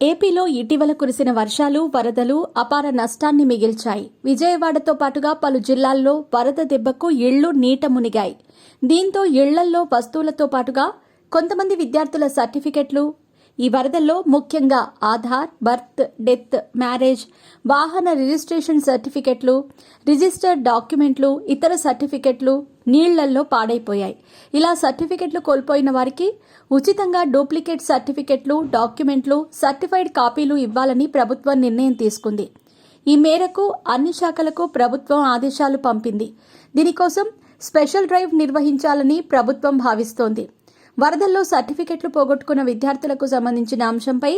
ఏపీలో ఇటీవల కురిసిన వర్షాలు, వరదలు అపార నష్టాన్ని మిగిల్చాయి. విజయవాడతో పాటుగా పలు జిల్లాల్లో వరద దెబ్బకు ఇళ్లు నీట మునిగాయి. దీంతో ఇళ్లల్లో వస్తువులతో పాటుగా కొంతమంది విద్యార్థుల సర్టిఫికెట్లు ఈ వరదల్లో ముఖ్యంగా ఆధార్, బర్త్, డెత్, మ్యారేజ్, వాహన రిజిస్ట్రేషన్ సర్టిఫికెట్లు, రిజిస్టర్డ్ డాక్యుమెంట్లు, ఇతర సర్టిఫికెట్లు నీళ్లల్లో పాడైపోయాయి. ఇలా సర్టిఫికెట్లు కోల్పోయిన వారికి ఉచితంగా డూప్లికేట్ సర్టిఫికెట్లు, డాక్యుమెంట్లు, సర్టిఫైడ్ కాపీలు ఇవ్వాలని ప్రభుత్వం నిర్ణయం తీసుకుంది. ఈ మేరకు అన్ని శాఖలకు ప్రభుత్వం ఆదేశాలు పంపింది. దీనికోసం స్పెషల్ డ్రైవ్ నిర్వహించాలని ప్రభుత్వం భావిస్తోంది. వరదల్లో సర్టిఫికెట్లు పోగొట్టుకున్న విద్యార్థులకు సంబంధించిన అంశంపై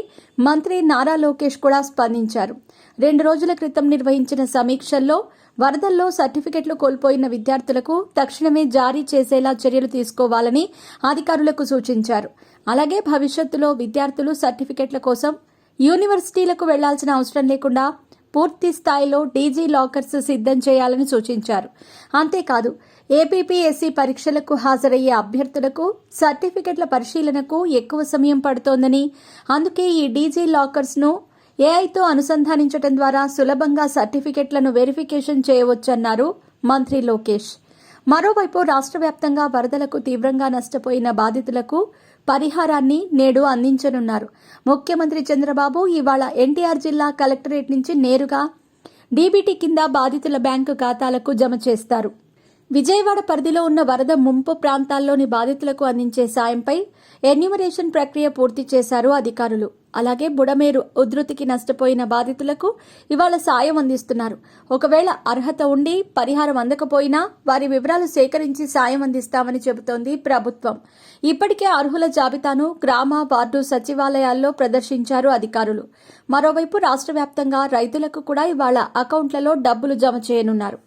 మంత్రి నారా లోకేష్ కూడా స్పందించారు. 2 రోజుల క్రితం నిర్వహించిన సమీక్షల్లో వరదల్లో సర్టిఫికెట్లు కోల్పోయిన విద్యార్థులకు తక్షణమే జారీ చేసేలా చర్యలు తీసుకోవాలని అధికారులకు సూచించారు. అలాగే భవిష్యత్తులో విద్యార్థులు సర్టిఫికెట్ల కోసం యూనివర్సిటీలకు వెళ్లాల్సిన అవసరం లేకుండా పూర్తి స్థాయిలో డీజీ లాకర్స్ సిద్ధం చేయాలని సూచించారు. అంతేకాదు ఏపీపీఎస్సీ పరీక్షలకు హాజరయ్యే అభ్యర్థులకు సర్టిఫికెట్ల పరిశీలనకు ఎక్కువ సమయం పడుతోందని, అందుకే ఈ డీజీ లాకర్స్ను ఏఐతో అనుసంధానించడం ద్వారా సులభంగా సర్టిఫికెట్లను వెరిఫికేషన్ చేయవచ్చన్నారు మంత్రి లోకేష్. మరోవైపు రాష్ట్ర వ్యాప్తంగా వరదలకు తీవ్రంగా నష్టపోయిన బాధితులకు పరిహారాన్ని నేడు అందించనున్నారు. ముఖ్యమంత్రి చంద్రబాబు ఇవాళ ఎన్టీఆర్ జిల్లా కలెక్టరేట్ నుంచి నేరుగా డీబీటీ కింద బాధితుల బ్యాంకు ఖాతాలకు జమ చేస్తారు. విజయవాడ పరిధిలో ఉన్న వరద ముంపు ప్రాంతాల్లోని బాధితులకు అందించే సాయంపై ఎన్యూమరేషన్ ప్రక్రియ పూర్తి చేశారు అధికారులు. అలాగే బుడమేరు ఉధృతికి నష్టపోయిన బాధితులకు ఇవాళ సాయం అందిస్తున్నారు. ఒకవేళ అర్హత ఉండి పరిహారం అందకపోయినా వారి వివరాలు సేకరించి సాయం అందిస్తామని చెబుతోంది ప్రభుత్వం. ఇప్పటికే అర్హుల జాబితాను గ్రామ, వార్డు సచివాలయాల్లో ప్రదర్శించారు అధికారులు. మరోవైపు రాష్ట్ర వ్యాప్తంగా రైతులకు కూడా ఇవాళ అకౌంట్లలో డబ్బులు జమ చేయనున్నారు.